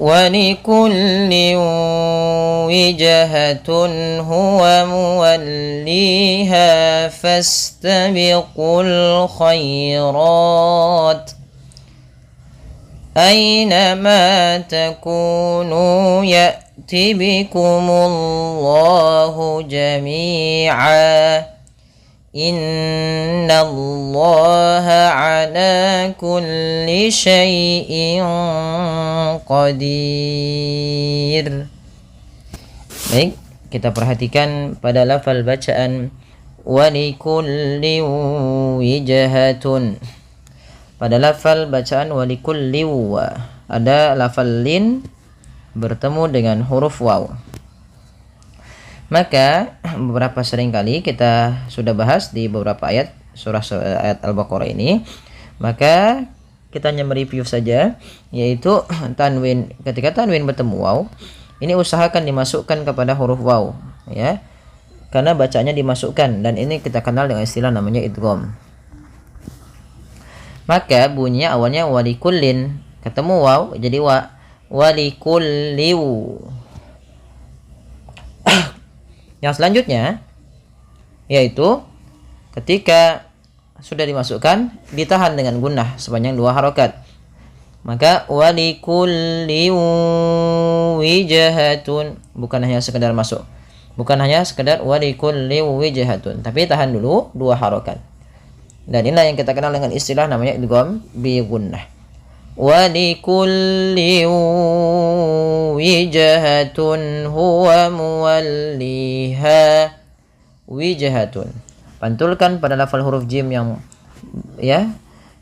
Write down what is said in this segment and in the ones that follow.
ولكل وجهة هو موليها فاستبقوا الخيرات أينما تكونوا يأت بكم الله جميعا إن الله على كل شيء قدير. Baik, kita perhatikan pada lafal bacaan walikulli wijhatun. Pada lafal bacaan walikulli ada lafal lin bertemu dengan huruf waw. Maka beberapa sering kali kita sudah bahas di beberapa ayat ayat Al-Baqarah ini. Maka kita hanya mereview saja, yaitu tanwin, ketika tanwin bertemu waw, ini usahakan dimasukkan kepada huruf waw, ya, karena bacanya dimasukkan, dan ini kita kenal dengan istilah namanya idgham. Maka bunyinya awalnya walikullin, ketemu waw jadi walikulliu. Yang selanjutnya yaitu ketika sudah dimasukkan ditahan dengan gunnah sepanjang 2 harokat. Maka walikulli wijhatun, bukan hanya sekedar masuk, bukan hanya sekedar walikulli wijhatun, tapi tahan dulu 2 harokat. Dan inilah yang kita kenal dengan istilah namanya idgham bi gunnah. walikulli wijhatun huwa muwalliha. Wijhatun, pantulkan pada lafal huruf jim yang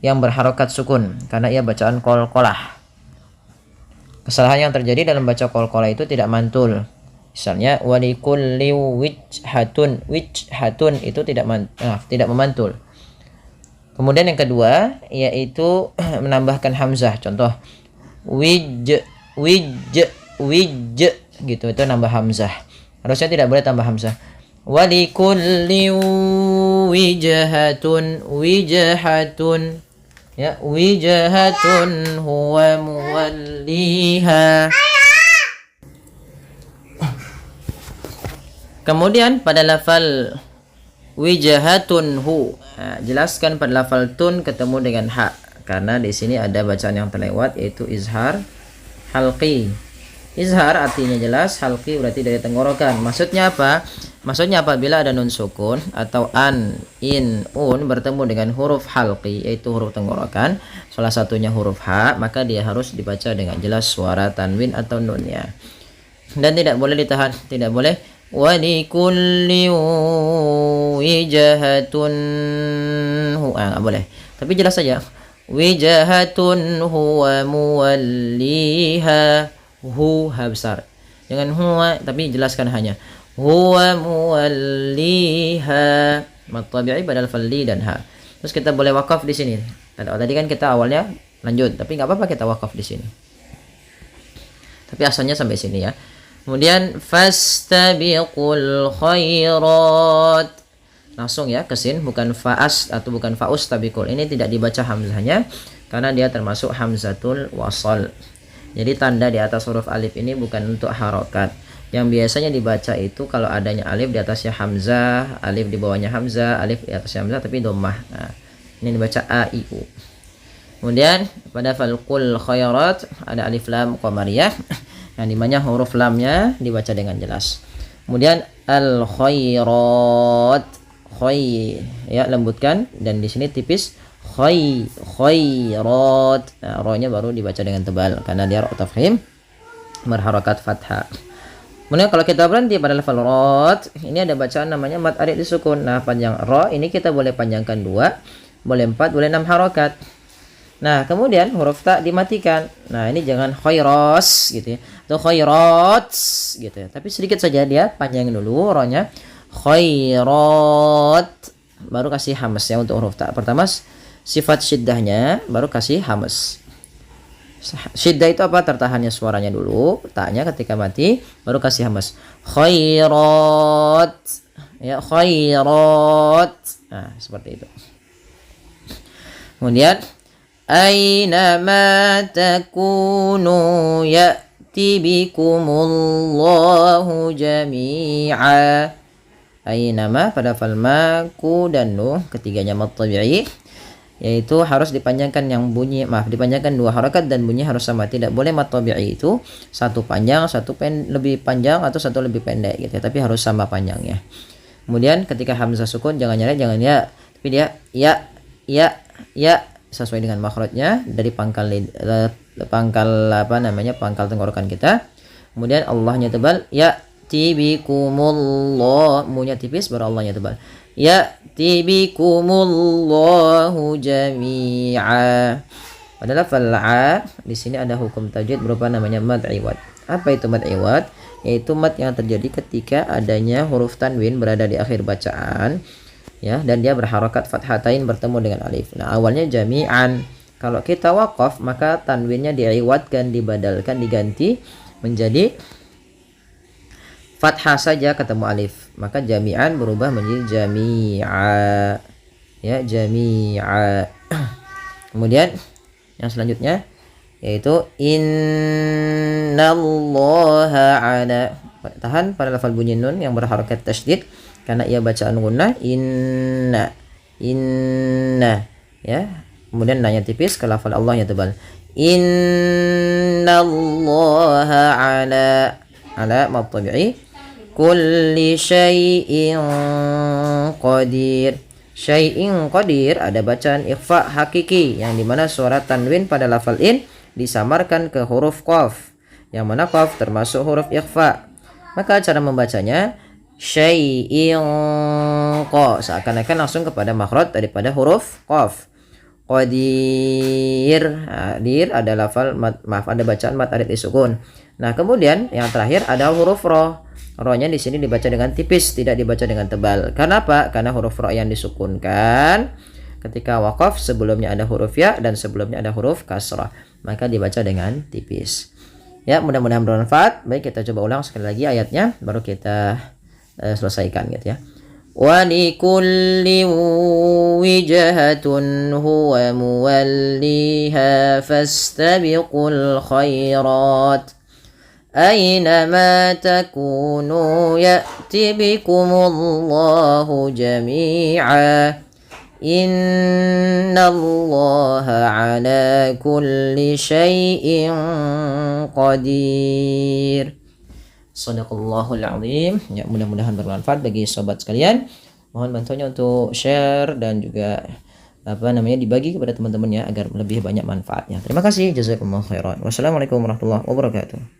berharokat sukun karena ia bacaan qalqalah. Kesalahan yang terjadi dalam baca qalqalah itu tidak mantul. Misalnya walikulli wijhatun itu tidak memantul. Kemudian yang kedua yaitu menambahkan hamzah. Contoh wij gitu, itu nambah hamzah. Harusnya tidak boleh tambah hamzah. Walikulli wijhatun ya, wijhatun huwa muwalliha. Kemudian pada lafal wijhatun hu, jelaskan pada lafal tun ketemu dengan ha, karena di sini ada bacaan yang terlewat yaitu izhar halqi. Izhar artinya jelas, halqi berarti dari tenggorokan. Maksudnya apa? Maksudnya apabila ada nun sukun atau an, in, un bertemu dengan huruf halqi yaitu huruf tenggorokan, salah satunya huruf ha, maka dia harus dibaca dengan jelas suara tanwin atau nunnya. Dan tidak boleh ditahan, tidak boleh walikulli wijhatun nggak boleh, tapi jelas saja wijhatun huwa muwalliha. Ha besar, jangan huwa, tapi jelaskan hanya huwa muwalliha, mad tabi'i badal falli dan ha. Terus kita boleh wakaf di sini. Tadi kan kita awalnya lanjut, tapi nggak apa-apa kita wakaf di sini, tapi asalnya sampai sini ya. Kemudian fastabiqul khairat, langsung ya ke sin, bukan faas atau bukan faus tabiqul. Ini tidak dibaca hamzahnya karena dia termasuk hamzatul wasal. Jadi tanda di atas huruf alif ini bukan untuk harokat. Yang biasanya dibaca itu kalau adanya alif di atasnya hamzah, alif di bawahnya hamzah, alif di atasnya hamzah tapi dhammah. Nah, ini dibaca a i u. Kemudian pada falqul khairat ada alif lam qamariyah yang dimana huruf lamnya dibaca dengan jelas. Kemudian al khairat, ya lembutkan, dan di sini tipis khairat. Nah, ro-nya baru dibaca dengan tebal karena dia ra tafkhim berharakat fathah. Kemudian kalau kita berhenti pada lafal rot, ini ada bacaan namanya mad arid disukun. Nah, panjang ro ini kita boleh panjangkan 2, boleh 4, boleh 6 harokat. Nah, kemudian huruf ta dimatikan. Nah, ini jangan khairos gitu ya, atau khairats gitu ya, tapi sedikit saja dia panjangin dulu ro-nya. Khairat, baru kasih hamas ya untuk huruf ta. Pertama sifat syiddahnya, baru kasih hamas. Syiddah itu apa? Tertahannya suaranya dulu, ta-nya ketika mati, baru kasih hamas. Khairat, ya khairat. Nah, seperti itu. Kemudian aina ma takunu ya'ti bikumullahu jami'a. Ainama pada fal ma, ku dan nuh ketiganya mad tabi'i, yaitu harus dipanjangkan yang bunyi, dipanjangkan 2 harakat dan bunyi harus sama. Tidak boleh mad tabi'i itu satu panjang, satu lebih panjang atau satu lebih pendek gitu ya, tapi harus sama panjangnya. Kemudian ketika hamzah sukun jangan nyeret, jangan ya, tapi dia ya sesuai dengan makhrajnya dari pangkal pangkal tenggorokan kita. Kemudian Allahnya tebal, ya'ti bikumullah, munya tipis baru Allahnya tebal, ya'ti bikumullahu jami'a. Pada lafal a di sini ada hukum tajwid berupa namanya mad iwad. Apa itu mad iwad? Yaitu mad yang terjadi ketika adanya huruf tanwin berada di akhir bacaan ya, dan dia berharokat fathatain bertemu dengan alif. Nah, awalnya jami'an. Kalau kita waqaf maka tanwinnya diiwadkan, dibadalkan, diganti menjadi fathah saja ketemu alif. Maka jami'an berubah menjadi jami'a. Ya, jami'a. Kemudian yang selanjutnya yaitu innallaha ala. Tahan pada lafal bunyi nun yang berharokat tasydid karena ia bacaan gunnah, inna ya. Kemudian nanya tipis ke lafal Allahnya tebal, innallaha ala mad tabi'i kulli syai'in qadir. Syai'in qadir ada bacaan ikhfa hakiki yang dimana suara tanwin pada lafal in disamarkan ke huruf qaf, yang mana qaf termasuk huruf ikhfa. Maka cara membacanya syai'in qa, seakan-akan langsung kepada makhraj daripada huruf qaf. Qadir, dir ada lafal ada bacaan mad arid disukun. Nah, kemudian yang terakhir ada huruf ro. Ro-nya di sini dibaca dengan tipis, tidak dibaca dengan tebal. Karena apa? Karena huruf ro yang disukunkan ketika waqaf sebelumnya ada huruf ya dan sebelumnya ada huruf kasrah, maka dibaca dengan tipis. Ya, mudah-mudahan bermanfaat. Baik, kita coba ulang sekali lagi ayatnya baru kita selesaikan gitu ya. Wa likulli wijhatun huwa muwalliha fastabiqul khairat aynama takunu ya'ti bikumullahu jami'a innallaha ala kulli syai'in qadir. Shadaqallahul azim. Ya, mudah-mudahan bermanfaat bagi sobat sekalian. Mohon bantuannya untuk share dan juga dibagi kepada teman-temannya agar lebih banyak manfaatnya. Terima kasih. Jazakumullah khairan. Wassalamualaikum warahmatullahi wabarakatuh.